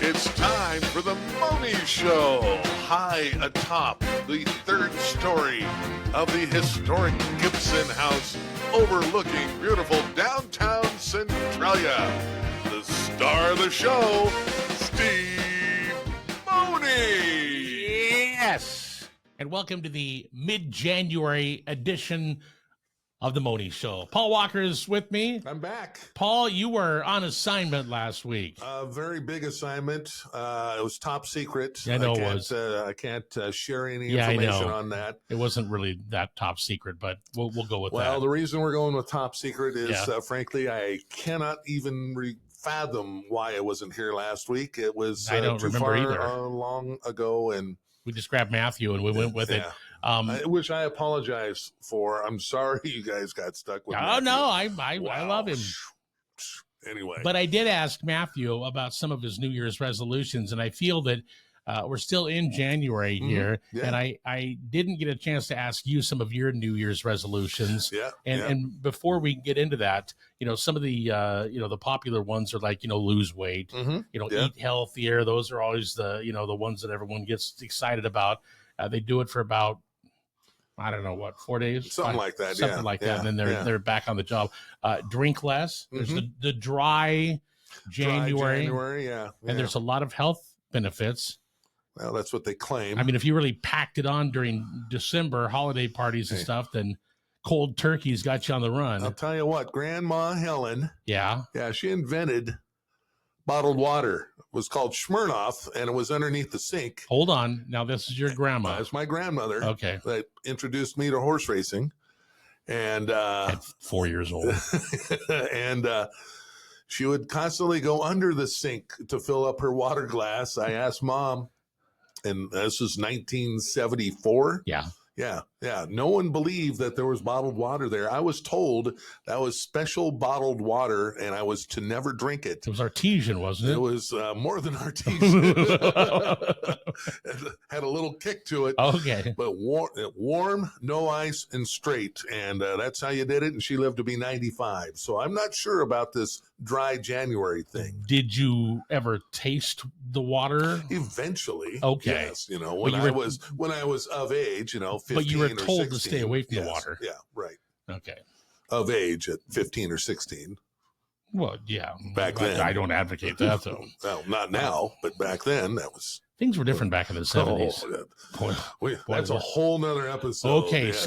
It's time for the Mohney Show. High atop the third story of the historic Gibson House overlooking beautiful downtown Centralia. The star of the show, Steve Mohney. Yes. And welcome to the mid-January edition of the Mohney Show. Paul Walker is with me. I'm back. Paul, you were on assignment last week. A very big assignment. It was top secret. I know it was. I can't share any information on that. It wasn't really that top secret, but we'll go with that. Well, the reason we're going with top secret is, frankly, I cannot even fathom why I wasn't here last week. It was I don't too remember far either. Long ago, and we just grabbed Matthew and we went with it. Which I apologize for. I'm sorry you guys got stuck with. Oh no, I love him. Anyway, but I did ask Matthew about some of his New Year's resolutions, and I feel that we're still in January here, and I didn't get a chance to ask you some of your New Year's resolutions. And before we get into that, some of the the popular ones are like lose weight, eat healthier. Those are always the the ones that everyone gets excited about. They do it for about, I don't know what, 4 days, something like that, and then they're back on the job. Drink less. There's the dry January, and there's a lot of health benefits. Well, that's what they claim. I mean, if you really packed it on during December holiday parties and stuff, then cold turkey's got you on the run. I'll tell you what, Grandma Helen, she invented bottled water. It was called Smirnoff, and it was underneath the sink. Hold on. Now, this is your grandma. That's my grandmother. Okay. That introduced me to horse racing. And at 4 years old. And she would constantly go under the sink to fill up her water glass. I asked Mom, and this was 1974. Yeah. No one believed that there was bottled water there. I was told that was special bottled water, and I was to never drink it. It was artesian, wasn't it? It was more than artesian. It had a little kick to it. Okay. But warm, no ice, and straight. And that's how you did it. And she lived to be 95. So I'm not sure about this dry January thing. Did you ever taste the water? Eventually. Okay. Yes. When I was of age, 15 but you were told 16, to stay away from the water. Yeah, right. Okay. Of age at 15 or 16. Well, yeah. Back then. I don't advocate that, though. Well, not now, but back then that was... Things were different back in the 70s. That's a whole nother episode. Okay, yes.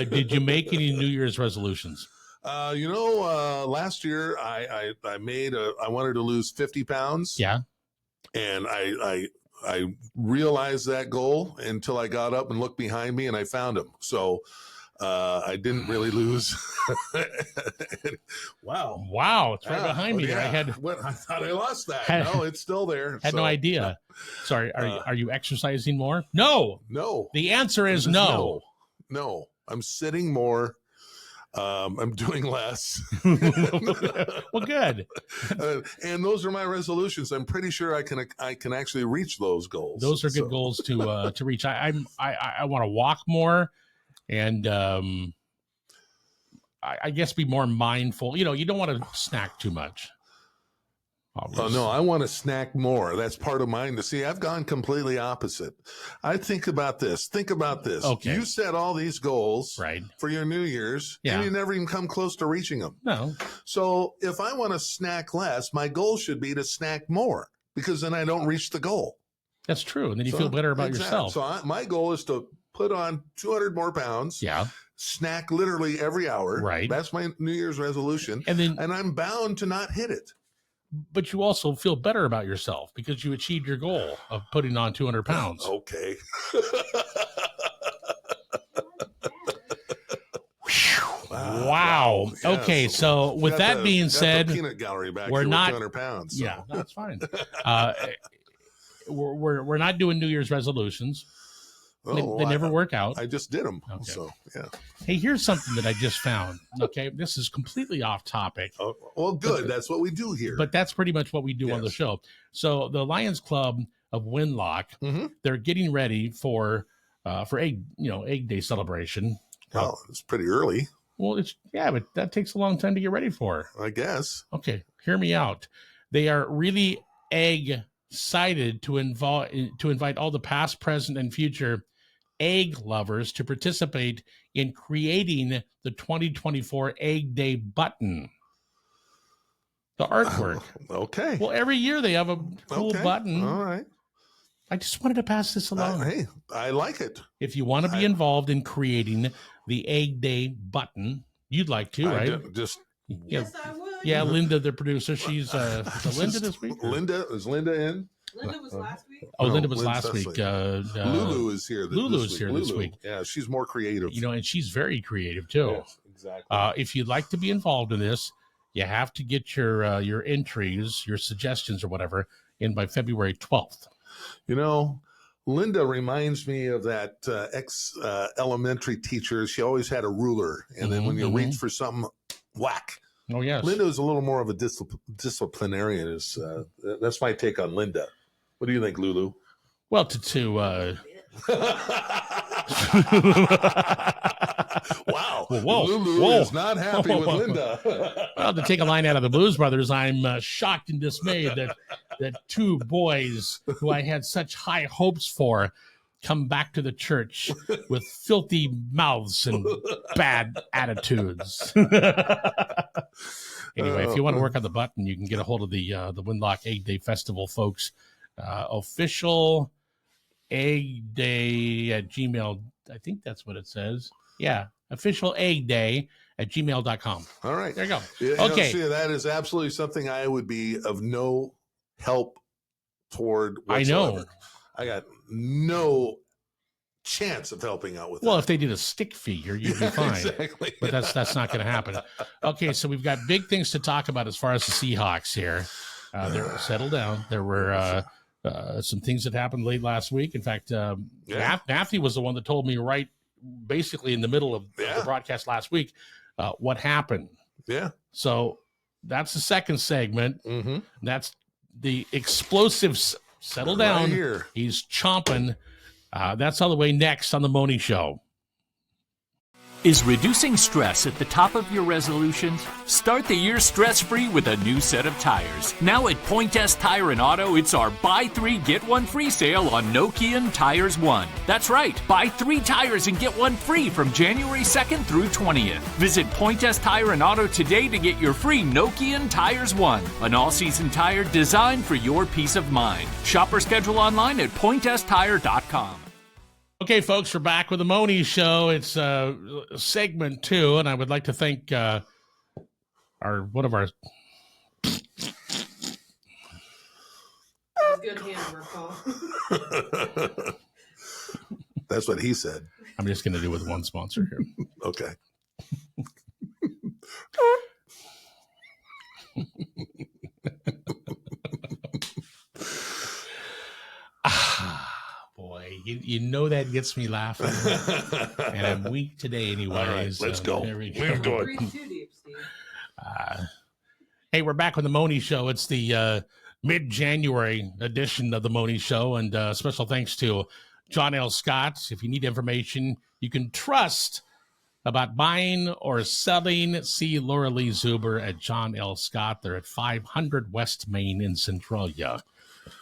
Did you make any New Year's resolutions? Last year I wanted to lose 50 pounds. Yeah. And I realized that goal until I got up and looked behind me and I found him. So I didn't really lose. Wow. It's right behind me there. I thought I lost that. No, it's still there. Had no idea. Sorry. Are you exercising more? No. The answer is no. No. I'm sitting more. I'm doing less. Well, good. And those are my resolutions. I'm pretty sure I can actually reach those goals. Those are good goals to reach. I want to walk more, and I guess be more mindful. You don't want to snack too much. Oh, no, I want to snack more. That's part of mine. See, I've gone completely opposite. I think about this. Okay. You set all these goals for your New Year's, and you never even come close to reaching them. No. So if I want to snack less, my goal should be to snack more, because then I don't reach the goal. That's true. And then you feel better about yourself. So my goal is to put on 200 more pounds. Yeah. Snack literally every hour. Right. That's my New Year's resolution. And I'm bound to not hit it. But you also feel better about yourself because you achieved your goal of putting on 200 pounds. Okay. Wow. Yeah, okay. So with that being said, peanut gallery back we're not 200 pounds. So. Yeah, that's fine. We're not doing New Year's resolutions. They never work out. I just did them. Okay. So, yeah. Hey, here's something that I just found. Okay. This is completely off topic. Oh, well, good. That's what we do here. But that's pretty much what we do on the show. So the Lions Club of Winlock, they're getting ready for Egg Day celebration. Well, it's pretty early. Well, but that takes a long time to get ready for. I guess. Okay. Hear me out. They are really egg cited to invite all the past, present, and future egg lovers to participate in creating the 2024 Egg Day button. The artwork. Okay. Well, every year they have a cool button. All right. I just wanted to pass this along. Hey, I like it. If you want to be involved in creating the Egg Day button, you'd like to, right? Yes, I would. Yeah, Linda, the producer, she's Linda this week. Is Linda in? Linda was last week. Oh, Linda was last week. Lulu is here. This week. Yeah, she's more creative. And she's very creative too. Yes, exactly. If you'd like to be involved in this, you have to get your entries, your suggestions, or whatever, in by February 12th. Linda reminds me of that ex-elementary teacher. She always had a ruler, and then when you reach for something, whack. Oh, yes. Linda is a little more of a disciplinarian. That's my take on Linda. What do you think, Lulu? Well, Wow. Whoa. Lulu is not happy with Linda. Well, to take a line out of the Blues Brothers, I'm shocked and dismayed that two boys who I had such high hopes for come back to the church with filthy mouths and bad attitudes. Anyway, if you want to work on the button, you can get a hold of the Windlock Egg Day Festival folks. Official Egg Day at Gmail. I think that's what it says. Yeah. Official Egg Day at gmail.com. All right. There you go. Yeah, okay. See, that is absolutely something I would be of no help toward whatsoever. I know. I got no chance of helping out with that. Well, if they did a stick figure, you'd be fine. Exactly. But that's not going to happen. Okay, so we've got big things to talk about as far as the Seahawks here. They're settled down. There were some things that happened late last week. In fact, Matthew was the one that told me right basically in the middle of the broadcast last week what happened. Yeah. So that's the second segment. Mm-hmm. That's the explosives. Settle down. Right here. He's chomping. That's all the way next on the Mohney Show. Is reducing stress at the top of your resolutions? Start the year stress-free with a new set of tires. Now at Point S Tire and Auto, it's our buy 3, get 1 free sale on Nokian Tires 1. That's right, buy 3 tires and get 1 free from January 2nd through 20th. Visit Point S Tire and Auto today to get your free Nokian Tires 1, an all-season tire designed for your peace of mind. Shop or schedule online at pointstire.com. Okay, folks, we're back with the Mohney Show. It's segment 2, and I would like to thank one of our. Good handwork, Paul. That's what he said. I'm just going to do with one sponsor here. Okay. Boy, you know that gets me laughing. And I'm weak today anyways. All right, let's go. Breathe too deep, Steve. Hey, we're back with the Mohney Show. It's the mid-January edition of the Mohney Show. And special thanks to John L. Scott. If you need information you can trust about buying or selling, see Laura Lee Zuber at John L. Scott. They're at 500 West Main in Centralia.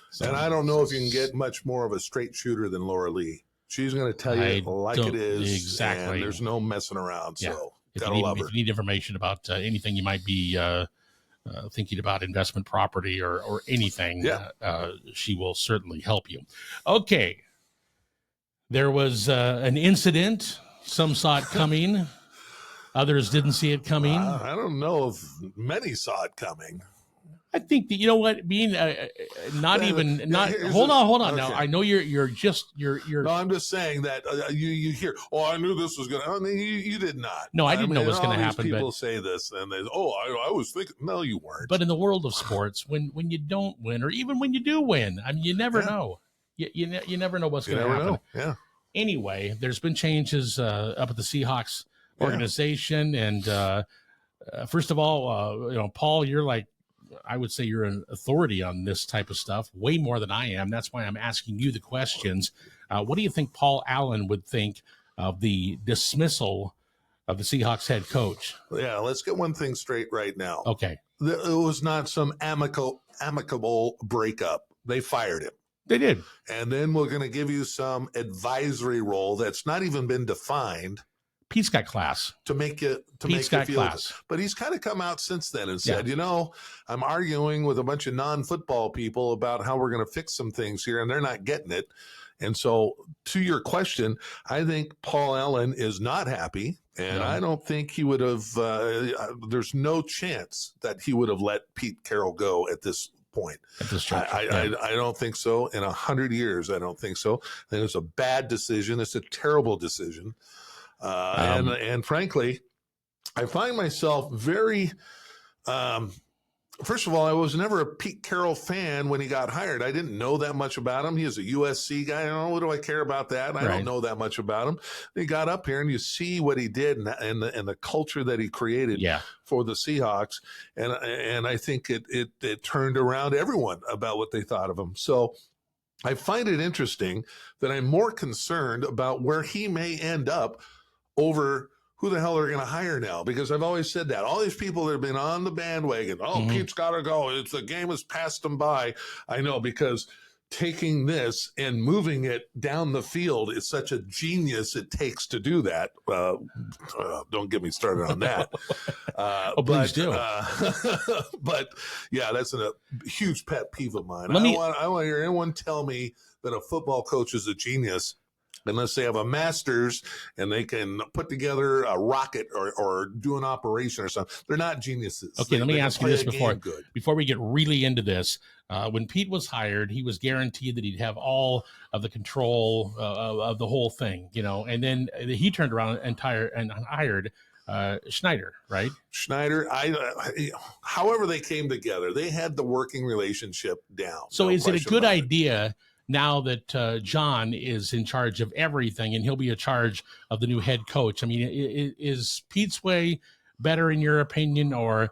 So, and I don't know if you can get much more of a straight shooter than Laura Lee. She's going to tell you like it is. Exactly. And there's no messing around. Yeah. So if gotta love her. If you need information about anything you might be thinking about investment property or anything, she will certainly help you. Okay. There was an incident. Some saw it coming. Others didn't see it coming. I don't know if many saw it coming. I think that, you know what, being hold on. Okay. Now I know you're. No, I'm just saying that you hear. Oh, I knew this was going to. I mean, you did not. No, I didn't know it was going to happen. People say this, and they. Oh, I was thinking. No, you weren't. But in the world of sports, when you don't win, or even when you do win, I mean, you never know. You never know what's going to happen. Know. Yeah. Anyway, there's been changes up at the Seahawks organization, and first of all, Paul, you're like. I would say you're an authority on this type of stuff, way more than I am. That's why I'm asking you the questions. What do you think Paul Allen would think of the dismissal of the Seahawks head coach? Yeah, let's get one thing straight right now. Okay. It was not some amicable breakup they fired him. They did. And then we're going to give you some advisory role that's not even been defined. Pete's got class to make you Pete's feel class. But he's kind of come out since then and said, I'm arguing with a bunch of non-football people about how we're going to fix some things here, and they're not getting it. And so, to your question, I think Paul Allen is not happy, and I don't think he would have. There's no chance that he would have let Pete Carroll go at this point. At this juncture, I don't think so. In 100 years, I don't think so. I think it's a bad decision. It's a terrible decision. And frankly, I find myself very, first of all, I was never a Pete Carroll fan when he got hired. I didn't know that much about him. He was a USC guy. What do I care about that? I don't know that much about him. He got up here and you see what he did and the culture that he created for the Seahawks. And I think it turned around everyone about what they thought of him. So I find it interesting that I'm more concerned about where he may end up over who the hell they're going to hire now, because I've always said that. All these people that have been on the bandwagon, Pete's got to go. The game has passed them by. I know, because taking this and moving it down the field is such a genius it takes to do that. Don't get me started on that. Please do. But, yeah, that's a huge pet peeve of mine. I don't want to hear anyone tell me that a football coach is a genius unless they have a master's and they can put together a rocket or do an operation or something. They're not geniuses. Okay, let me ask you this before we get really into this. When Pete was hired, he was guaranteed that he'd have all of the control of the whole thing, and then he turned around and hired Schneider, right? Schneider, however they came together, they had the working relationship down. So is it a good idea now that John is in charge of everything and he'll be in charge of the new head coach? I mean, is Pete's way better in your opinion, or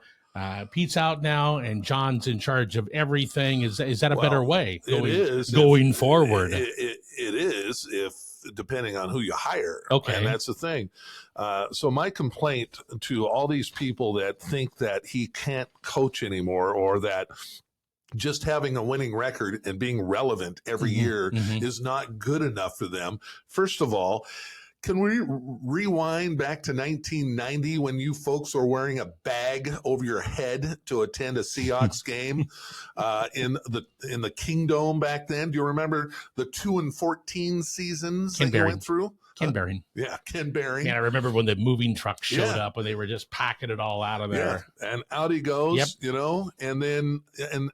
Pete's out now and John's in charge of everything? Is that a better way going forward? It is, if depending on who you hire. Okay. And that's the thing. So my complaint to all these people that think that he can't coach anymore, or that just having a winning record and being relevant every year is not good enough for them. First of all, can we rewind back to 1990 when you folks were wearing a bag over your head to attend a Seahawks game in the Kingdome back then? Do you remember the 2-14 seasons that you went through? Ken Behring. Yeah, Ken Behring. Yeah, I remember when the moving truck showed up and they were just packing it all out of there. Yeah, and out he goes, and then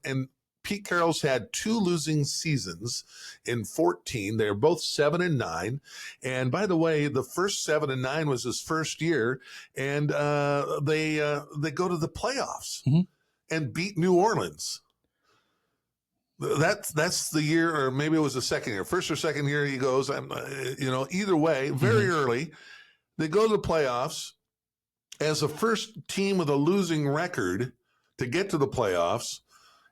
and Pete Carroll's had 2 losing seasons in 14. They're both 7-9. And by the way, the first 7-9 was his first year, and they go to the playoffs and beat New Orleans. That's the year, or maybe it was the second year, first or second year he goes. Either way, very early, they go to the playoffs as the first team with a losing record to get to the playoffs,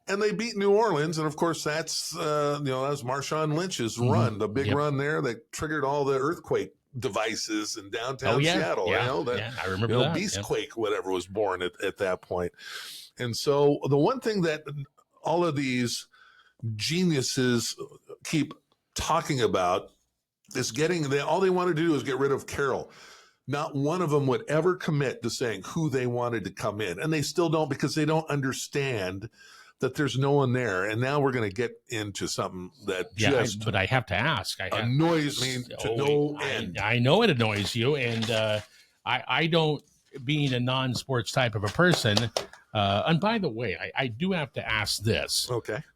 and they beat New Orleans. And of course, that's that's Marshawn Lynch's run, the big run there that triggered all the earthquake devices in downtown Seattle. I remember that. Beastquake, whatever, was born at that point. And so the one thing that all of these geniuses keep talking about is all they want to do is get rid of Carroll. Not one of them would ever commit to saying who they wanted to come in, and they still don't, because they don't understand that there's no one there. And now we're going to get into something that but I have to ask. Annoys me to no end. I know it annoys you, and I don't, being a non-sports type of a person. And by the way, I do have to ask this.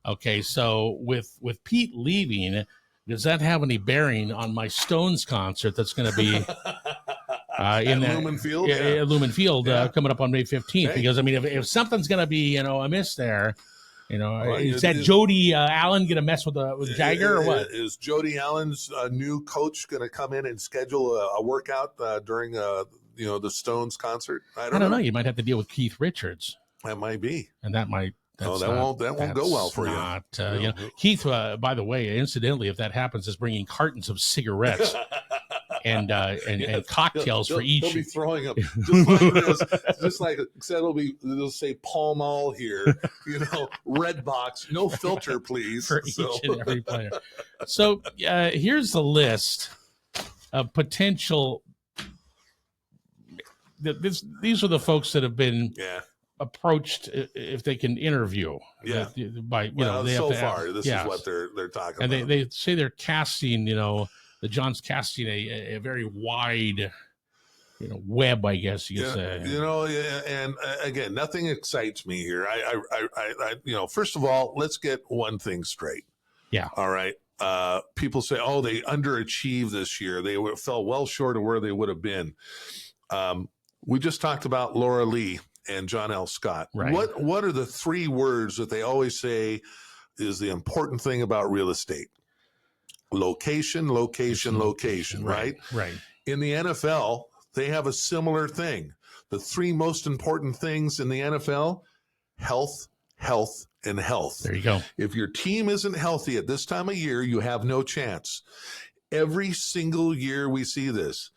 Okay. So with Pete leaving, does that have any bearing on my Stones concert that's going to be in Lumen Field? Lumen Field coming up on May 15th? Hey. Because I mean, if something's going to be amiss there, is that Jody Allen going to mess with Jagger or what? Is Jody Allen's new coach going to come in and schedule a workout during the Stones concert? I don't know. You might have to deal with Keith Richards. That might be, and that might. That won't go well for you. Keith, by the way, incidentally, if that happens, is bringing cartons of cigarettes and cocktails for each. He'll be throwing them just like this, just like said. They'll say Pall Mall here, red box, no filter, please, for each and every player. So here's the list of potential. These are the folks that have been approached if they can interview. Yeah. By they so have to far, this is what they're talking and about. they say they're casting. The John's casting a very wide, web, I guess you could say. And again, nothing excites me here. I first of all, let's get one thing straight. Yeah. All right. People say, oh, they underachieved this year. They fell well short of where they would have been. We just talked about Laura Lee and John L. Scott. Right. What are the three words that they always say is the important thing about real estate? Location, location, location, right? Right. In the NFL, they have a similar thing. The three most important things in the NFL: health, health, and health. There you go. If your team isn't healthy at this time of year, you have no chance. Every single year we see this.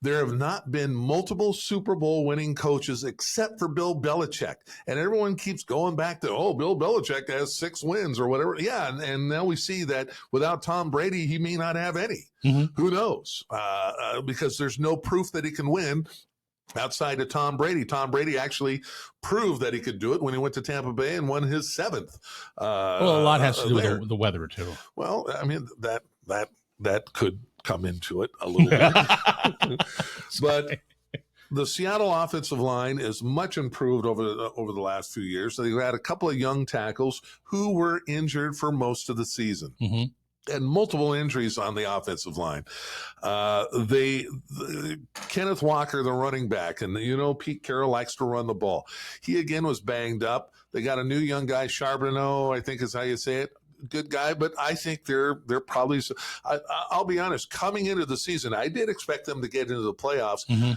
There have not been multiple Super Bowl winning coaches except for Bill Belichick. And everyone keeps going back to, Bill Belichick has 6 wins or whatever. Yeah, and now we see that without Tom Brady, he may not have any. Mm-hmm. Who knows? Because there's no proof that he can win outside of Tom Brady. Tom Brady actually proved that he could do it when he went to Tampa Bay and won his 7th. A lot has to do with the weather, too. Well, I mean, that could come into it a little bit. But the Seattle offensive line is much improved over the last few years. They've had a couple of young tackles who were injured for most of the season. Mm-hmm. And multiple injuries on the offensive line. Kenneth Walker, the running back, and Pete Carroll likes to run the ball. He again was banged up. They got a new young guy, Charbonneau, I think is how you say it. Good guy, but I think they're probably. I'll be honest. Coming into the season, I did expect them to get into the playoffs. Mm-hmm.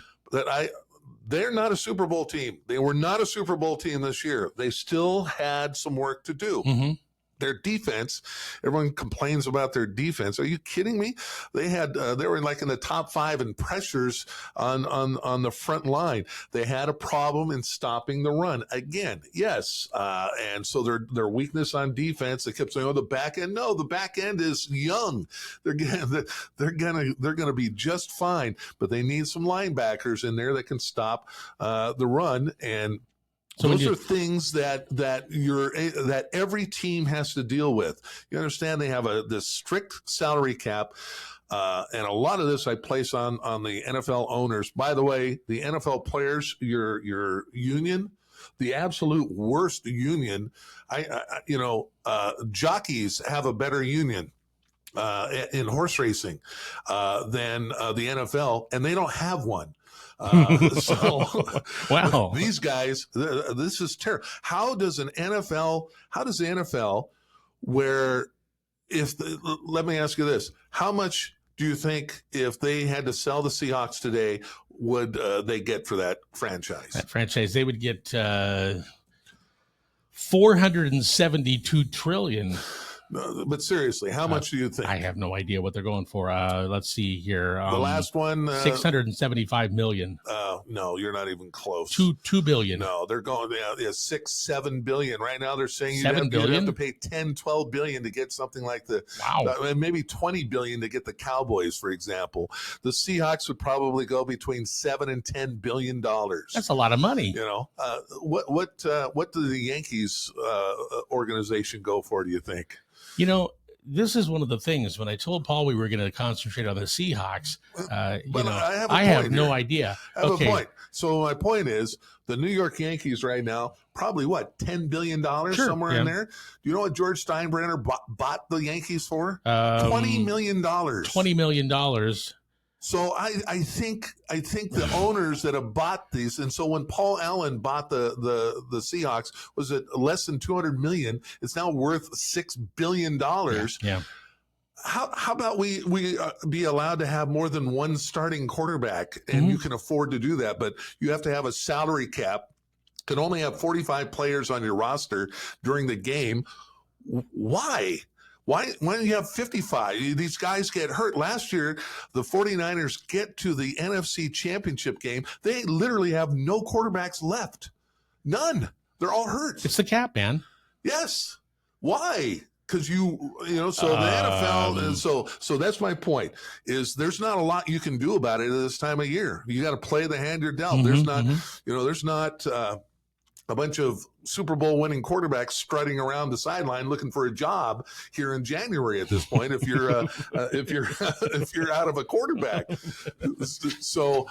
They're not a Super Bowl team. They were not a Super Bowl team this year. They still had some work to do. Mm-hmm. Their defense, everyone complains about their defense. Are you kidding me? They were like in the top 5 in pressures on the front line. They had a problem in stopping the run again. Yes, and so their weakness on defense. They kept saying, the back end. No, the back end is young. They're gonna be just fine. But they need some linebackers in there that can stop the run. And so those are things that every team has to deal with. You understand they have this strict salary cap, and a lot of this I place on the NFL owners. By the way, the NFL players, your union, the absolute worst union. Jockeys have a better union in horse racing than the NFL, and they don't have one. Wow. These guys, this is terrible. How does the NFL, let me ask you this, how much do you think if they had to sell the Seahawks today, would they get for that franchise? That franchise, they would get $472 trillion. But seriously, how much do you think? I have no idea what they're going for. Let's see here. The last one, $675 million. No, you're not even close. $2 billion. No, they're going $6-7 billion right now. They're saying you'd have to pay $10-12 billion to get something like maybe $20 billion to get the Cowboys, for example. The Seahawks would probably go between $7 and $10 billion. That's a lot of money. What do the Yankees organization go for? Do you think? This is one of the things when I told Paul we were going to concentrate on the Seahawks, I have no idea. I have a point. So my point is the New York Yankees right now, probably $10 billion somewhere in there. Do you know what George Steinbrenner bought the Yankees for? $20 million. $20 million. So I think the owners that have bought these, and so when Paul Allen bought the Seahawks, was it less than $200 million? It's now worth $6 billion. Yeah. How about we be allowed to have more than one starting quarterback, and you can afford to do that, but you have to have a salary cap. Can only have 45 players on your roster during the game. Why? Why don't you have 55? These guys get hurt. Last year, the 49ers get to the NFC Championship game. They literally have no quarterbacks left. None. They're all hurt. It's the cap, man. Yes. Why? Because so the NFL, and so that's my point, is there's not a lot you can do about it at this time of year. You got to play the hand you're dealt. There's not a bunch of Super Bowl winning quarterbacks strutting around the sideline looking for a job here in January at this point. If you're if you're out of a quarterback, so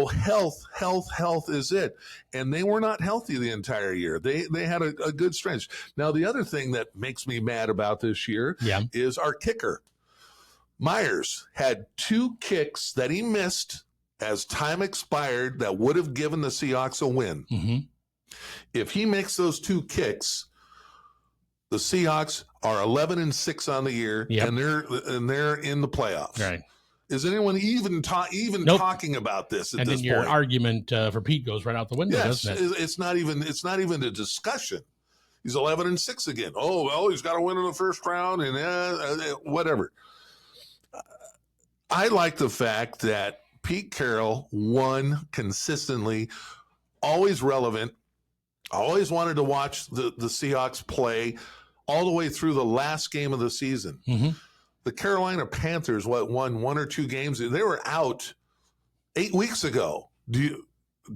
health is it. And they were not healthy the entire year. They had a good stretch. Now, the other thing that makes me mad about this year is our kicker. Myers had 2 kicks that he missed as time expired that would have given the Seahawks a win. Mm-hmm. If he makes those 2 kicks, the Seahawks are 11-6 on the year, and they're in the playoffs. Right. Is anyone even talking about this at and this then your point? argument for Pete goes right out the window, doesn't it? It's not even a discussion. He's 11-6 again. Oh, well, he's got to win in the first round and whatever. I like the fact that Pete Carroll won consistently, always relevant. I always wanted to watch the Seahawks play all the way through the last game of the season. Mm-hmm. The Carolina Panthers, won 1 or 2 games? They were out 8 weeks ago. Do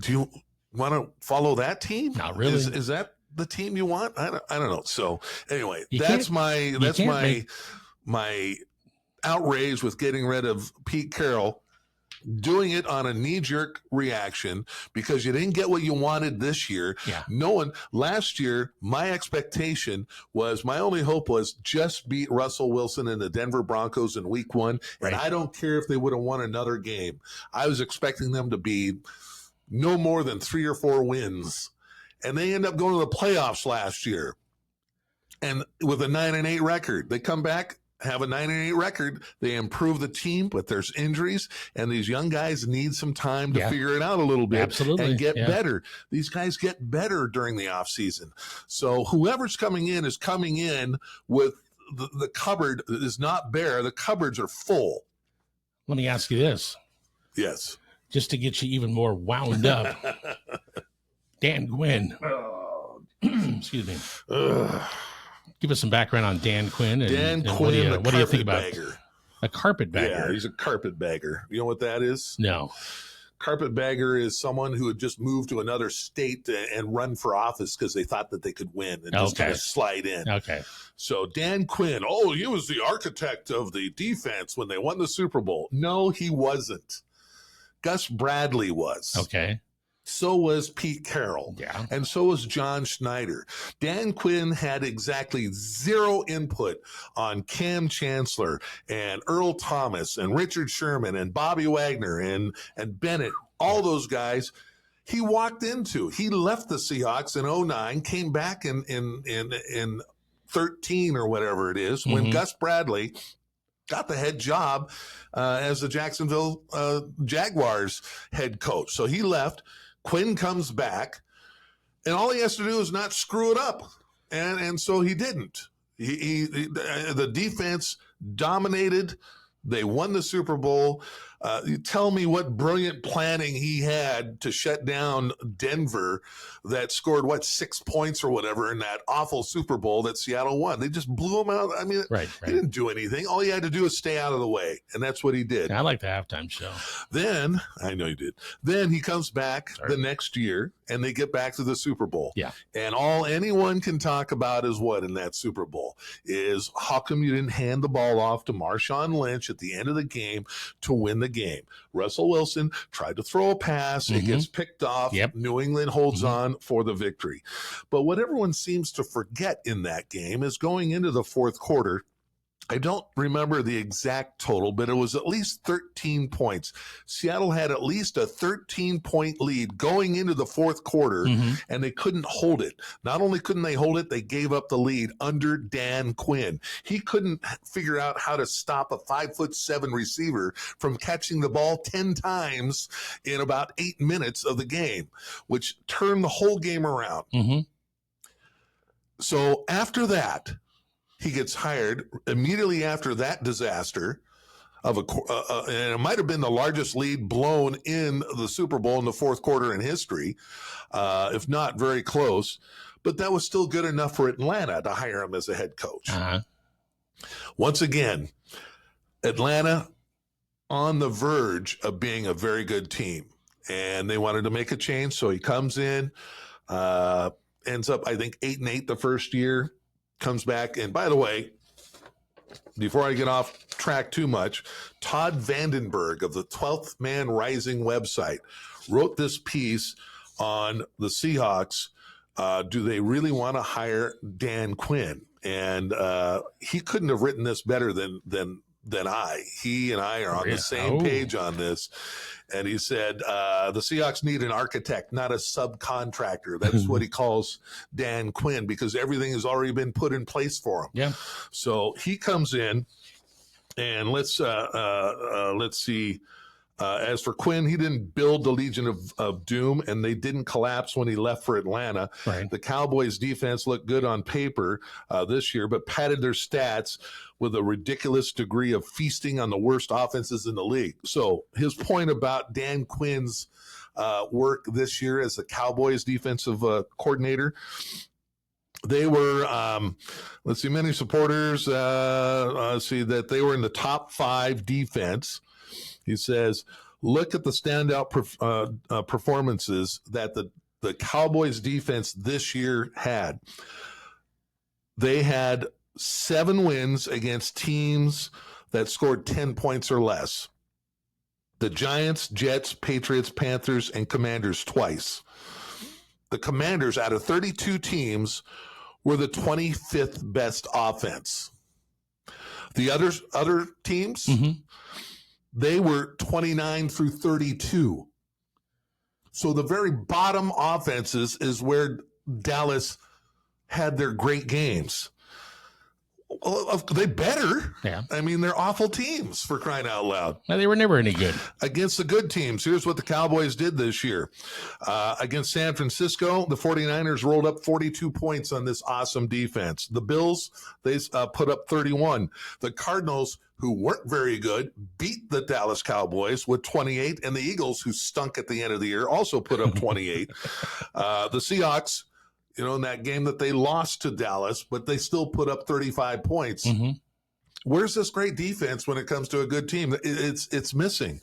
you want to follow that team? Not really. Is that the team you want? I don't know. So anyway, that's my outrage with getting rid of Pete Carroll. Doing it on a knee-jerk reaction because you didn't get what you wanted this year. Yeah. Last year, my only hope was just beat Russell Wilson and the Denver Broncos in week 1. Right. And I don't care if they would have won another game. I was expecting them to be no more than 3 or 4 wins. And they end up going to the playoffs last year. And with a 9-8 record, they come back, have a 9-8 record. They improve the team, but there's injuries, and these young guys need some time to figure it out a little bit and get better. These guys get better during the offseason. So whoever's coming in is coming in with the cupboard is not bare. The cupboards are full. Let me ask you this. Yes. Just to get you even more wound up. Dan Quinn. Excuse me. Give us some background on Dan Quinn. Dan Quinn, what do you think about a carpetbagger? Yeah, he's a carpetbagger. You know what that is? No. Carpetbagger is someone who had just moved to another state and run for office because they thought that they could win and just kind of slide in. Okay. So Dan Quinn, he was the architect of the defense when they won the Super Bowl. No, he wasn't. Gus Bradley was. Okay. So was Pete Carroll. Yeah. And so was John Schneider. Dan Quinn had exactly 0 input on Cam Chancellor and Earl Thomas and Richard Sherman and Bobby Wagner and Bennett, all those guys. He left the Seahawks in 2009, came back in 13 or whatever it is, when Gus Bradley got the head job as the Jacksonville Jaguars head coach. So he left. Quinn comes back, and all he has to do is not screw it up, and so he didn't. The defense dominated. They won the Super Bowl. You tell me what brilliant planning he had to shut down Denver that scored, 6 points or whatever in that awful Super Bowl that Seattle won. They just blew him out. I mean, he didn't do anything. All he had to do was stay out of the way, and that's what he did. I like the halftime show. Then, I know you did. Then he comes back the next year, and they get back to the Super Bowl. Yeah. And all anyone can talk about is what in that Super Bowl is how come you didn't hand the ball off to Marshawn Lynch at the end of the game to win the game. Russell Wilson tried to throw a pass. It gets picked off. Yep. New England holds on for the victory. But what everyone seems to forget in that game is going into the fourth quarter, I don't remember the exact total, but it was at least 13 points. Seattle had at least a 13-point lead going into the fourth quarter, and they couldn't hold it. Not only couldn't they hold it, they gave up the lead under Dan Quinn. He couldn't figure out how to stop a 5'7" receiver from catching the ball 10 times in about 8 minutes of the game, which turned the whole game around. So after that, he gets hired immediately after that disaster of and it might have been the largest lead blown in the Super Bowl in the fourth quarter in history, if not very close. But that was still good enough for Atlanta to hire him as a head coach. Once again, Atlanta on the verge of being a very good team, and they wanted to make a change. So he comes in, ends up, I think, 8-8 the first year, comes back. And by the way, before I get off track too much, Todd Vandenberg of the 12th Man Rising website wrote this piece on the Seahawks. Do they really want to hire Dan Quinn? And he couldn't have written this better than I. He and I are on the same page on this. And he said, the Seahawks need an architect, not a subcontractor. That's what he calls Dan Quinn, because everything has already been put in place for him. Yeah. So he comes in, and let's see. As for Quinn, he didn't build the Legion of Doom, and they didn't collapse when he left for Atlanta. Right. The Cowboys' defense looked good on paper this year, but padded their stats with a ridiculous degree of feasting on the worst offenses in the league. So his point about Dan Quinn's work this year as the Cowboys' defensive coordinator, they were, many supporters see that they were in the top 5 defense. He says, look at the standout performances that the Cowboys defense this year had. They had 7 wins against teams that scored 10 points or less. The Giants, Jets, Patriots, Panthers, and Commanders twice. The Commanders, out of 32 teams, were the 25th best offense. The other teams, they were 29 through 32. So the very bottom offenses is where Dallas had their great games. They better. Yeah. I mean, they're awful teams, for crying out loud. No, they were never any good. Against the good teams, here's what the Cowboys did this year. Against San Francisco, the 49ers rolled up 42 points on this awesome defense. The Bills, they put up 31. The Cardinals, who weren't very good, beat the Dallas Cowboys with 28, and the Eagles, who stunk at the end of the year, also put up 28. The Seahawks, in that game that they lost to Dallas, but they still put up 35 points. Where's this great defense when it comes to a good team? It's missing.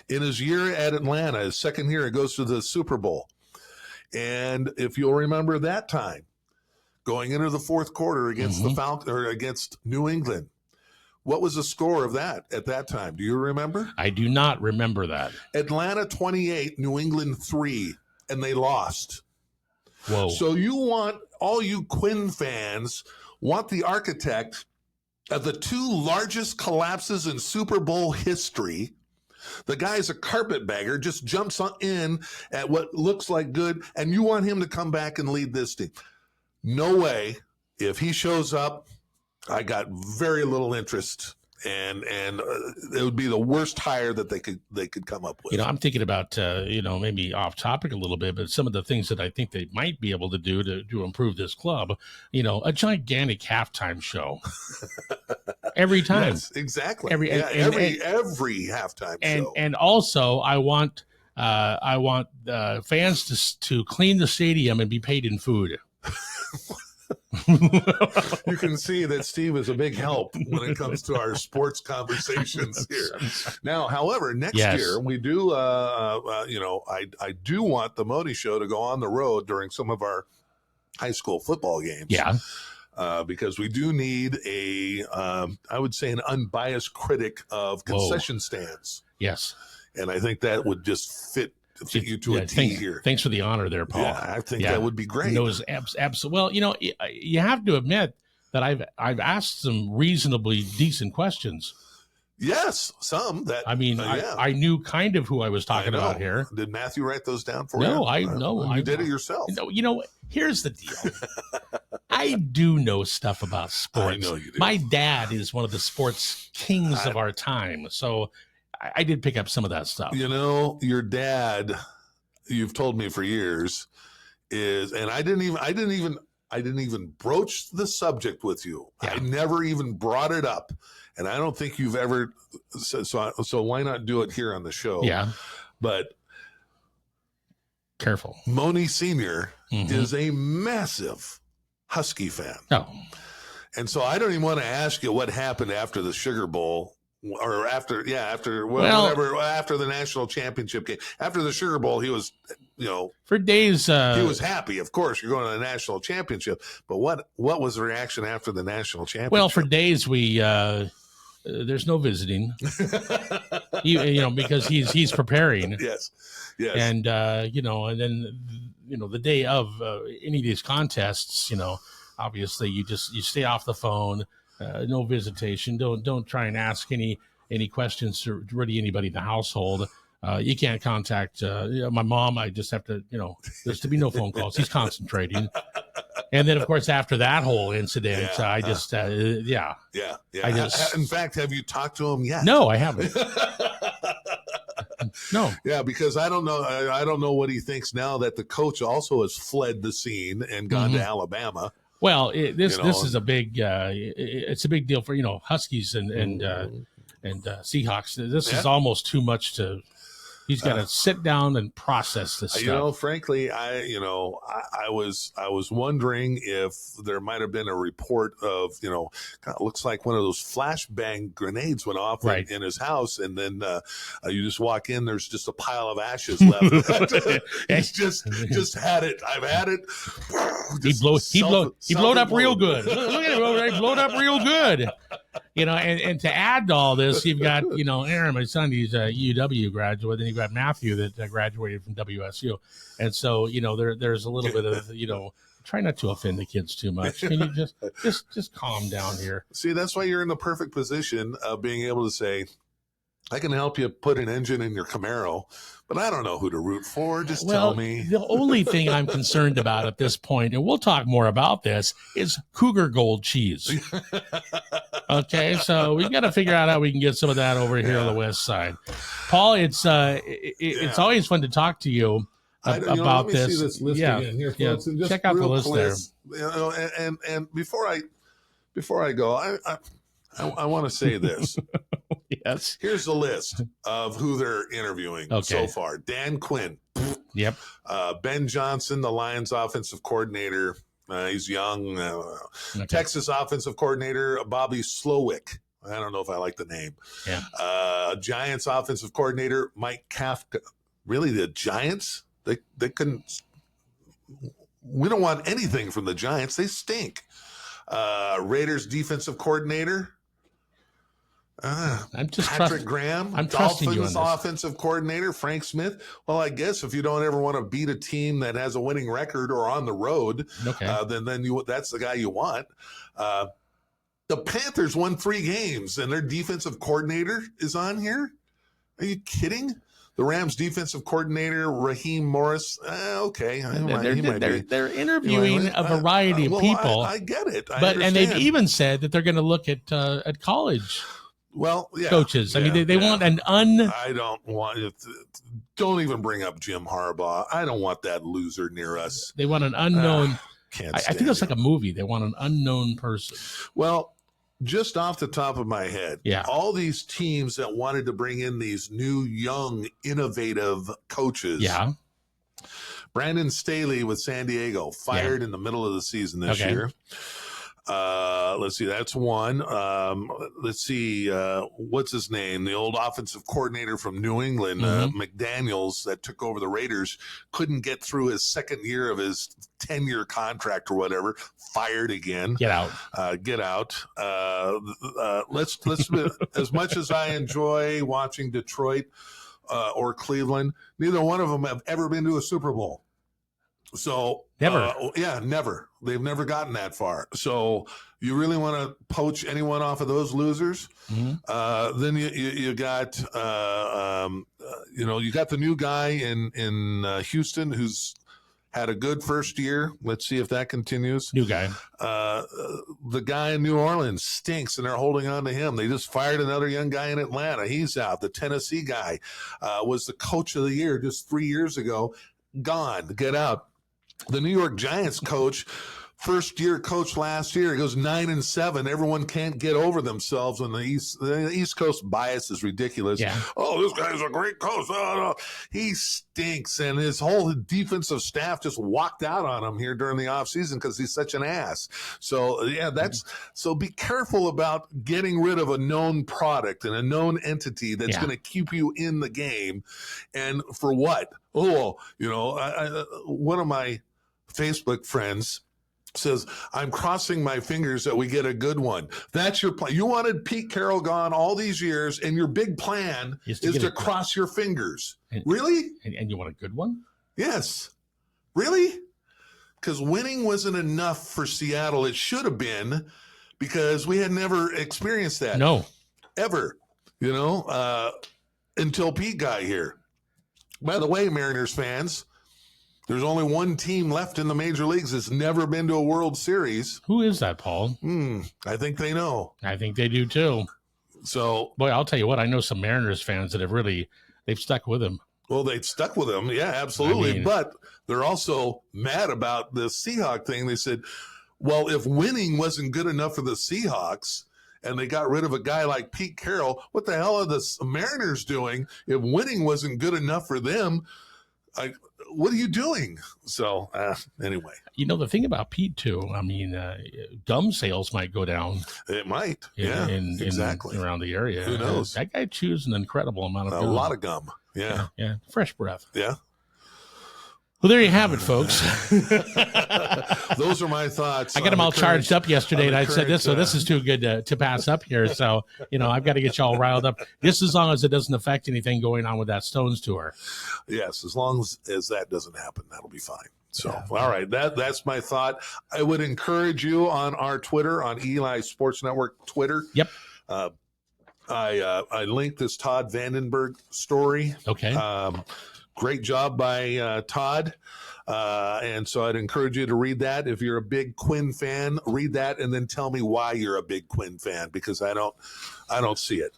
In his year at Atlanta, his second year, it goes to the Super Bowl. And if you'll remember that time, going into the fourth quarter against the Falcons or against New England, what was the score of that at that time? Do you remember? I do not remember that. Atlanta 28, New England 3, and they lost. Whoa. So all you Quinn fans want the architect of the 2 largest collapses in Super Bowl history. The guy's a carpetbagger, just jumps in at what looks like good, and you want him to come back and lead this team. No way. If he shows up, I got very little interest, and it would be the worst hire that they could come up with. I'm thinking about maybe off topic a little bit, but some of the things that I think they might be able to do to improve this club. A gigantic halftime show every time. Yes, exactly. Every halftime show. And also, I want fans to clean the stadium and be paid in food. You can see that Steve is a big help when it comes to our sports conversations here. Now, however, next year we do, I do want the Mohney Show to go on the road during some of our high school football games. Yeah. Because we do need I would say, an unbiased critic of concession stands. Yes. And I think that would just fit you to a T here. Thanks for the honor there, Paul. Yeah, I think that would be great. Well, you have to admit that I've asked some reasonably decent questions. Yes, some that. I mean, I knew kind of who I was talking about here. Did Matthew write those down for you? No, I did it yourself. No, here's the deal. I do know stuff about sports. I know you do. My dad is one of the sports kings of our time, so I did pick up some of that stuff. Your dad, you've told me for years, and I didn't even I didn't even broach the subject with you. Yeah. I never even brought it up. And I don't think you've ever, so why not do it here on the show? Yeah. But careful. Mohney Sr. is a massive Husky fan. Oh. And so I don't even want to ask you what happened after the Sugar Bowl or after the national championship game. After the Sugar Bowl, he was, for days, he was happy. Of course, you're going to the national championship. But what was the reaction after the national championship? Well, for days there's no visiting, because he's preparing. Yes. And and then the day of any of these contests, obviously you stay off the phone, no visitation. Don't try and ask any questions to really anybody in the household. You can't contact my mom. I just have to, there's to be no phone calls. He's concentrating. And then, of course, after that whole incident, I just, Yeah. I just, in fact, have you talked to him yet? No, I haven't. No. Yeah, because I don't know what he thinks now that the coach also has fled the scene and gone to Alabama. Well, this is a big, it's a big deal for, Huskies and Seahawks. This is almost too much to. He's got to sit down and process this stuff. Frankly, I was wondering if there might have been a report of, kind of looks like one of those flashbang grenades went off in his house, and then you just walk in, there's just a pile of ashes left. He's just had it. I've had it. He blowed up real good. Look at him, he blowed up real good. And to add to all this, you've got, Aaron, my son, he's a UW graduate, and you've got Matthew that graduated from WSU. And so, there's a little bit of, try not to offend the kids too much. Can you just calm down here? See, that's why you're in the perfect position of being able to say, I can help you put an engine in your Camaro, but I don't know who to root for. Just tell me. The only thing I'm concerned about at this point, and we'll talk more about this, is Cougar Gold cheese. Okay, so we got to figure out how we can get some of that over here on the west side. Paul, it's always fun to talk to you about let me this. See this list again here, folks. And just check out the list there. And before I go, I want to say this. Yes. Here's the list of who they're interviewing so far. Dan Quinn. Yep. Ben Johnson, the Lions offensive coordinator. He's young. Texas offensive coordinator, Bobby Slowick. I don't know if I like the name. Yeah. Giants offensive coordinator, Mike Kafka. Really, the Giants? They couldn't. We don't want anything from the Giants. They stink. Raiders defensive coordinator. Patrick Graham. I'm trusting you on Dolphins this. offensive coordinator Frank Smith. Well, I guess if you don't ever want to beat a team that has a winning record or on the road, then that's the guy you want. The Panthers won 3 games, and their defensive coordinator is on here. Are you kidding? The Rams defensive coordinator Raheem Morris. Okay, they're interviewing a variety of people. I get it, and they've even said that they're going to look at college. Well, yeah, coaches. I mean, they want an I don't want it. Don't even bring up Jim Harbaugh. I don't want that loser near us. They want an unknown. I think it's like him. a movie. They want an unknown person. Well, just off the top of my head, all these teams that wanted to bring in these new, young, innovative coaches. Yeah. Brandon Staley with San Diego fired in the middle of the season this year. Let's see, that's one. Let's see, what's his name? The old offensive coordinator from New England, McDaniels, that took over the Raiders, couldn't get through his second year of his 10-year contract or whatever. Fired again. Get out. Get out. Let's as much as I enjoy watching Detroit or Cleveland, neither one of them have ever been to a Super Bowl. So never. Never. They've never gotten that far. So you really want to poach anyone off of those losers? Then you got you got the new guy in Houston who's had a good first year. Let's see if that continues. New guy. The guy in New Orleans stinks, and they're holding on to him. They just fired another young guy in Atlanta. He's out. The Tennessee guy was the coach of the year just 3 years ago. Gone. Get out. The New York Giants coach first-year coach last year. He goes 9-7. Everyone can't get over themselves when the East Coast bias is ridiculous. Yeah. Oh, this guy's a great coach. Oh, no. He stinks, and his whole defensive staff just walked out on him here during the offseason because he's such an ass. So, yeah, so be careful about getting rid of a known product and a known entity that's going to keep you in the game. And for what? Oh, one of my Facebook friends says, I'm crossing my fingers that we get a good one. That's your plan. You wanted Pete Carroll gone all these years, and your big plan is to cross your fingers. Really? And you want a good one? Yes. Really? Because winning wasn't enough for Seattle. It should have been, because we had never experienced that. No. Ever. Until Pete got here. By the way, Mariners fans, there's only one team left in the major leagues that's never been to a World Series. Who is that, Paul? I think they know. I think they do too. So, boy, I'll tell you what, I know some Mariners fans that they've stuck with him. Well, they stuck with him. Yeah, absolutely. But they're also mad about the Seahawks thing. They said, well, if winning wasn't good enough for the Seahawks and they got rid of a guy like Pete Carroll, what the hell are the Mariners doing if winning wasn't good enough for them? What are you doing? So, anyway. The thing about Pete, too, gum sales might go down. It might. Exactly. Around the area. Who knows? That guy chews an incredible amount of gum. A lot of gum. Yeah. Fresh breath. Yeah. Well, there you have it, folks. Those are my thoughts. I got them all charged up yesterday, and I said this, so this is too good to pass up here. So, I've got to get you all riled up, just as long as it doesn't affect anything going on with that Stones tour. Yes, as long as that doesn't happen, that'll be fine. So, all right, that's my thought. I would encourage you on our Twitter, on Eli Sports Network Twitter. Yep. I linked this Todd Vandenberg story. Okay. Great job by Todd. And so I'd encourage you to read that. If you're a big Quinn fan, read that and then tell me why you're a big Quinn fan, because I don't see it.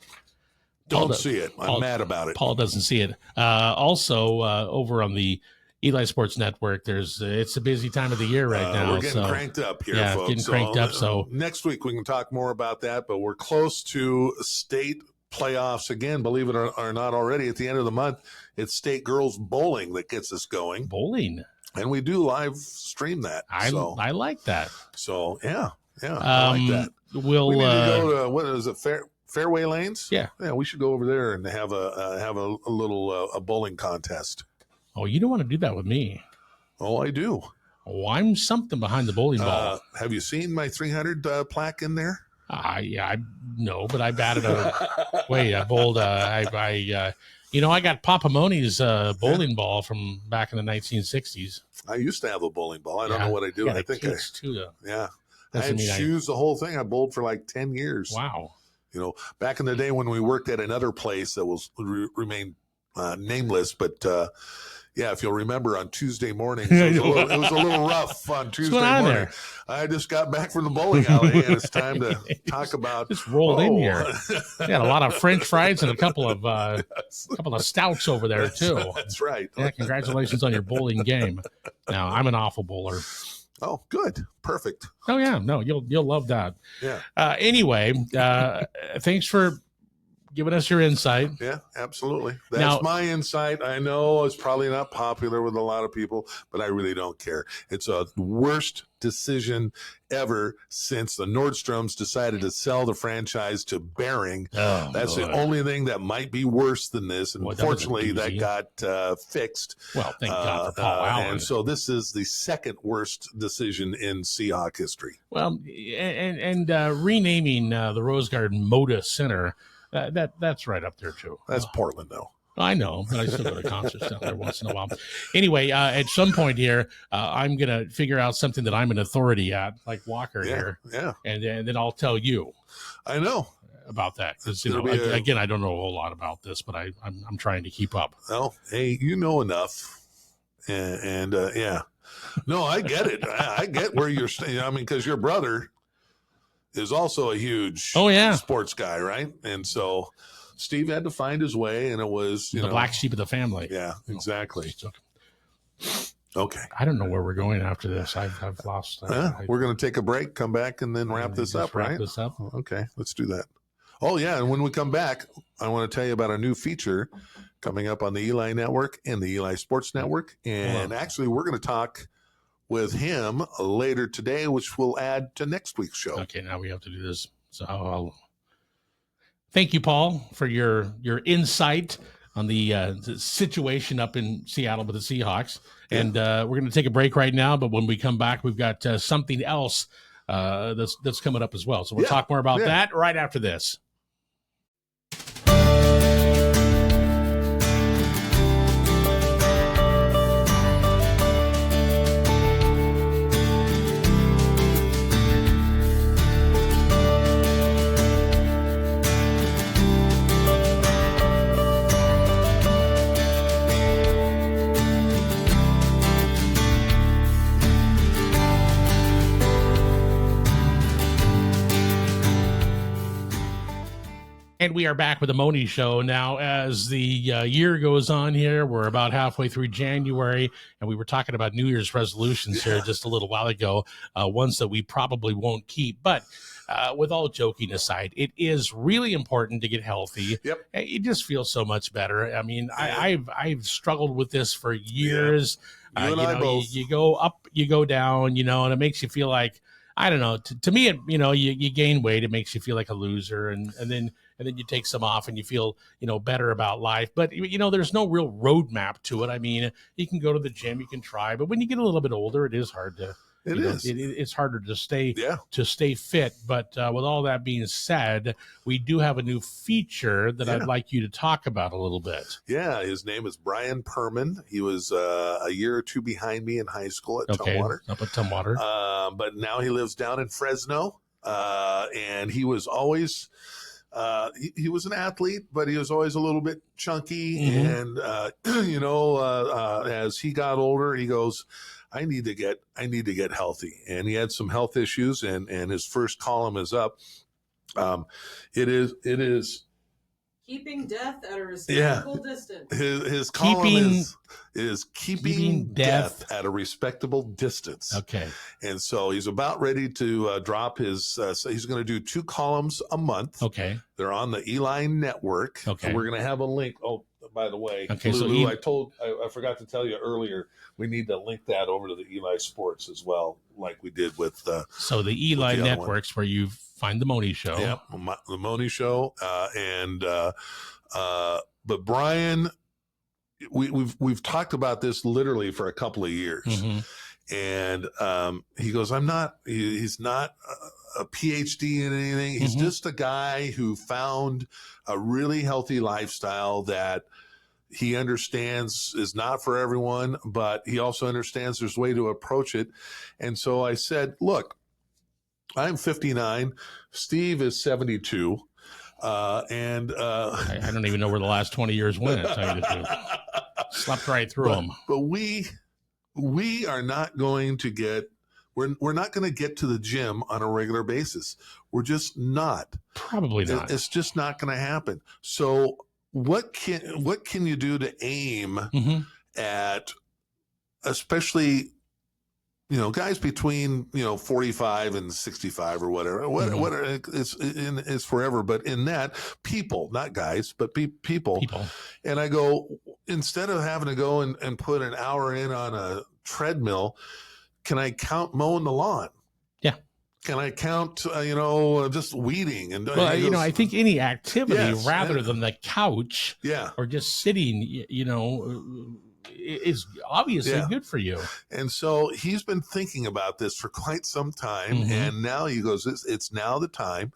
Don't see it. I'm mad about it. Paul doesn't see it. Also, over on the Eli Sports Network, it's a busy time of the year right now. We're getting cranked up here, folks. Getting cranked up. So next week we can talk more about that, but we're close to state playoffs again, believe it or not already. At the end of the month, it's state girls bowling that gets us going. Bowling. And we do live stream that. I like that. So, yeah, I like that. We need to go to, what is it, Fairway Lanes? Yeah. Yeah, we should go over there and have a little a bowling contest. Oh, you don't want to do that with me. Oh, I do. Oh, I'm something behind the bowling ball. Have you seen my 300 plaque in there? I know, but I batted I bowled. I got Papa Mohney's bowling ball from back in the 1960s. I used to have a bowling ball. I don't know what I do. I think I had shoes, the whole thing. I bowled for like 10 years. Wow. Back in the day when we worked at another place that was remain nameless, but if you'll remember, on Tuesday mornings, it was a little rough on Tuesday morning. There? I just got back from the bowling alley, and it's time to talk about. Just rolled in here. We had a lot of French fries and a couple of stouts over there too. That's right. Yeah, congratulations on your bowling game. Now, I'm an awful bowler. Oh, good, perfect. Oh yeah, no, you'll love that. Yeah. Anyway, thanks for giving us your insight. Yeah, absolutely. That's my insight. I know it's probably not popular with a lot of people, but I really don't care. It's a worst decision ever since the Nordstroms decided to sell the franchise to Bering. Oh, that's Lord. The only thing that might be worse than this. And fortunately, that got fixed. Well, thank God for Paul Allen. And so this is the second worst decision in Seahawk history. Well, and renaming the Rose Garden Moda Center, that's right up there too. That's Portland, though. I know, but I still go to concerts down there once in a while. Anyway, at some point here, I'm going to figure out something that I'm an authority at, like Walker here. Yeah. And then I'll tell you. I know. About that. Because, again, I don't know a whole lot about this, but I'm trying to keep up. Well, hey, you know enough. And yeah. No, I get it. I get where you're staying. I mean, because your brother is also a huge sports guy, right? And so Steve had to find his way, and it was the black sheep of the family. Yeah, exactly. Okay. I don't know where we're going after this. I've lost. We're going to take a break, come back, and then wrap this up, right? This up. Okay, let's do that. Oh, yeah, and when we come back, I want to tell you about our new feature coming up on the Eli Network and the Eli Sports Network. And actually, we're going to talk with him later today, which we'll add to next week's show. Okay, now we have to do this. So I'll thank you, Paul, for your insight on the situation up in Seattle with the Seahawks. And we're going to take a break right now, but when we come back, we've got something else that's coming up as well. So we'll talk more about that right after this. And we are back with the Mohney Show. Now, as the year goes on here, we're about halfway through January, and we were talking about New Year's resolutions here just a little while ago, ones that we probably won't keep. But with all joking aside, it is really important to get healthy. Yep. You just feel so much better. I mean, I've struggled with this for years. You and I both. You go up, you go down, and it makes you feel like, I don't know. To me, you gain weight. It makes you feel like a loser, and then you take some off and you feel, better about life. But, there's no real roadmap to it. I mean, you can go to the gym, you can try, but when you get a little bit older, it is hard to, it's harder to stay fit. But with all that being said, we do have a new feature that I'd like you to talk about a little bit. Yeah, his name is Brian Perman. He was a year or two behind me in high school at Tumwater. Up at Tumwater. But now he lives down in Fresno, and he was always he was an athlete, but he was always a little bit chunky. And as he got older, he goes, I need to get healthy. And he had some health issues, and his first column is up. It is keeping death at a respectable distance. His column is keeping death at a respectable distance. Okay. And so he's about ready to drop his, he's going to do 2 columns a month. Okay. They're on the Eli Network. Okay. And we're going to have a link. Oh, by the way, okay, Lulu, I forgot to tell you earlier, we need to link that over to the Eli Sports as well, like we did with so the Eli Network's where you find the Mohney Show. Yeah, the Mohney Show. But Brian, we've talked about this literally for a couple of years. And he goes, he's not a PhD in anything. He's just a guy who found a really healthy lifestyle that he understands is not for everyone, but he also understands there's a way to approach it. And so I said, look, I'm 59. Steve is 72. I don't even know where the last 20 years went, to tell you the truth. Slept right through them. But we are not going to get, we're not going to get to the gym on a regular basis. We're just not. Probably not. It's just not going to happen. So what can you do to aim at, especially, guys between 45 and 65 or whatever. It's forever. But in that, people, not guys, but people. And I go, instead of having to go and put an hour in on a treadmill, can I count mowing the lawn? Yeah. Can I count, just weeding? And I think any activity rather than the couch, or just sitting, is obviously good for you. And so he's been thinking about this for quite some time, and now he goes, it's now the time.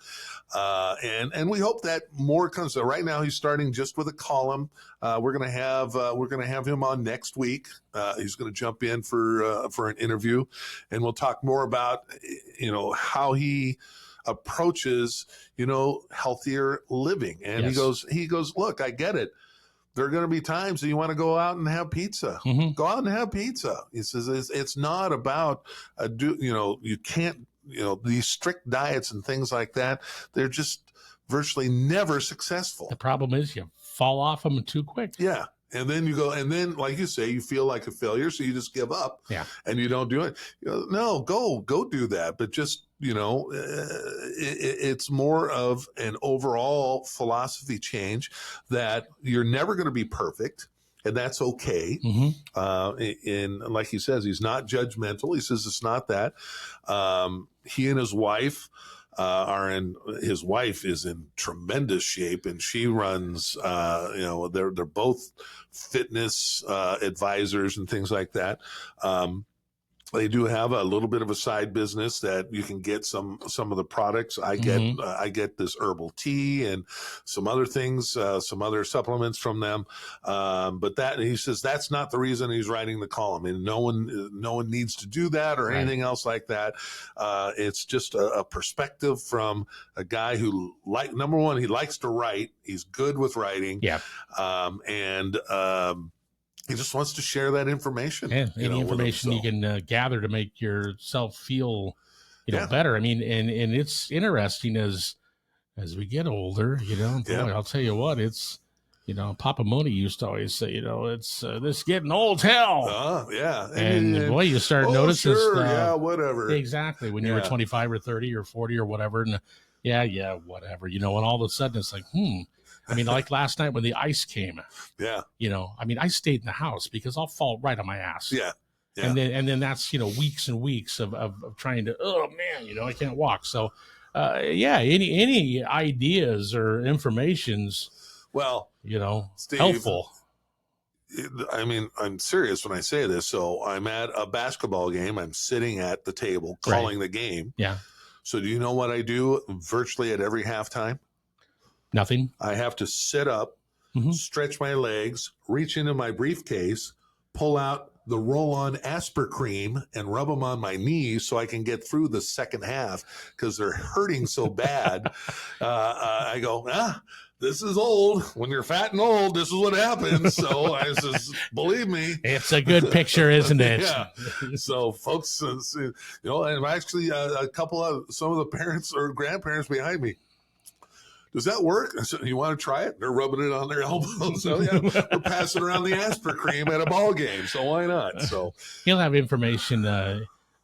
And we hope that more comes. So right now he's starting just with a column. We're gonna have him on next week. He's gonna jump in for an interview, and we'll talk more about how he approaches healthier living. And he goes, look, I get it. There are going to be times that you want to go out and have pizza. Go out and have pizza. He says it's not about you can't these strict diets and things like that. They're just virtually never successful. The problem is you fall off them too quick. Yeah. And then you go, and then, like you say, you feel like a failure, so you just give up. Yeah. And you don't do it. No, go do that. But just, it's more of an overall philosophy change that you're never going to be perfect. And that's okay. And like he says, he's not judgmental. He says it's not that. He and his wife his wife is in tremendous shape, and she runs, they're both fitness advisors and things like that. They do have a little bit of a side business that you can get some of the products. I get this herbal tea and some other things, some other supplements from them. But that, he says, that's not the reason he's writing the column, and no one needs to do that or anything else like that. It's just a perspective from a guy who, number one, he likes to write. He's good with writing. Yeah. He just wants to share that information. Yeah, any information you can gather to make yourself feel, better. I mean, and it's interesting as we get older, boy, I'll tell you what, it's, Papa Mohney used to always say, it's this getting old hell. Yeah. And boy, you start noticing. Sure, whatever. Exactly. When you were 25 or 30 or 40 or whatever. And whatever, and all of a sudden it's like, I mean, like last night when the ice came. Yeah. I stayed in the house because I'll fall right on my ass. Yeah. Yeah. And then that's, weeks and weeks of trying to, oh man, I can't walk. So, any ideas or information's, well, Steve, helpful. I mean, I'm serious when I say this. So I'm at a basketball game. I'm sitting at the table calling the game. Yeah. So do you know what I do virtually at every halftime? Nothing. I have to sit up, stretch my legs, reach into my briefcase, pull out the roll-on Aspercream and rub them on my knees so I can get through the second half because they're hurting so bad. I go, this is old. When you're fat and old, this is what happens. So I says, believe me. It's a good picture, isn't it? Yeah. So folks, and actually some of the parents or grandparents behind me, does that work? I said, you want to try it? They're rubbing it on their elbows. So we're passing around the Aspercream at a ball game. So why not? So he'll have information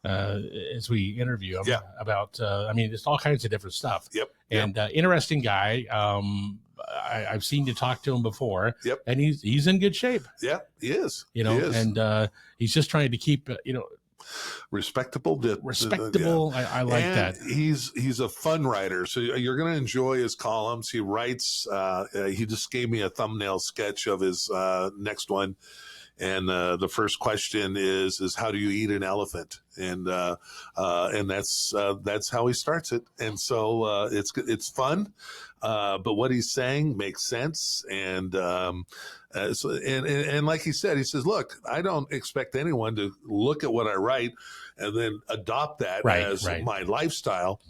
as we interview him about, it's all kinds of different stuff. Yep. And interesting guy. I've seen you talk to him before. Yep. And he's in good shape. Yeah, he is. He is. And he's just trying to keep, respectable. I like that. He's a fun writer, so you're going to enjoy his columns. He writes. He just gave me a thumbnail sketch of his next one, and the first question is how do you eat an elephant? And that's how he starts it. And so it's fun, but what he's saying makes sense. And and like he says, look, I don't expect anyone to look at what I write and then adopt that as my lifestyle.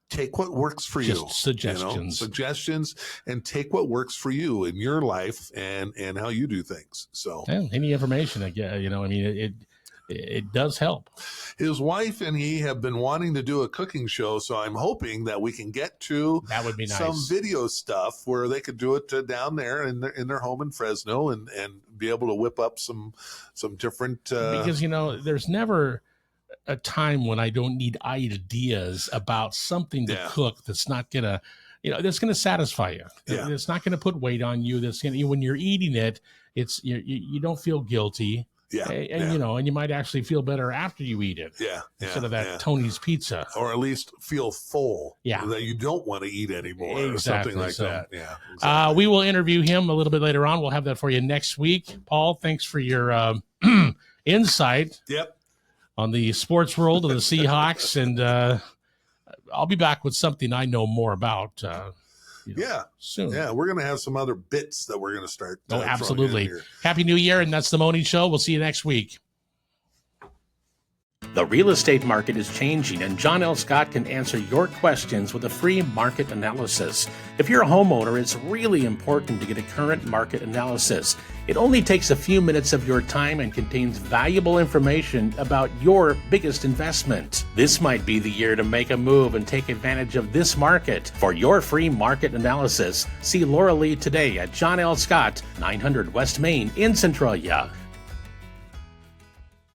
Take what works for you. Suggestions, and take what works for you in your life and how you do things. So any information, it does help. His wife and he have been wanting to do a cooking show, so I'm hoping that we can get to that would be nice. Some video stuff where they could do it down there in their home in Fresno and be able to whip up some different because there's never a time when I don't need ideas about something to cook that's not gonna that's gonna satisfy you. It's not gonna put weight on you. That's gonna when you're eating it, it's you don't feel guilty. And you might actually feel better after you eat it. Instead of that Tony's pizza. Or at least feel full. Yeah. That you don't want to eat anymore or something like that. Yeah. Exactly. We will interview him a little bit later on. We'll have that for you next week. Paul, thanks for your insight. Yep. On the sports world of the Seahawks. And I'll be back with something I know more about. Soon. Yeah, we're going to have some other bits that we're going to start. Absolutely. Happy New Year, and that's the Mohney Show. We'll see you next week. The real estate market is changing, and John L. Scott can answer your questions with a free market analysis. If you're a homeowner, it's really important to get a current market analysis. It only takes a few minutes of your time and contains valuable information about your biggest investment. This might be the year to make a move and take advantage of this market. For your free market analysis, see Laura Lee today at John L. Scott, 900 West Main in Centralia.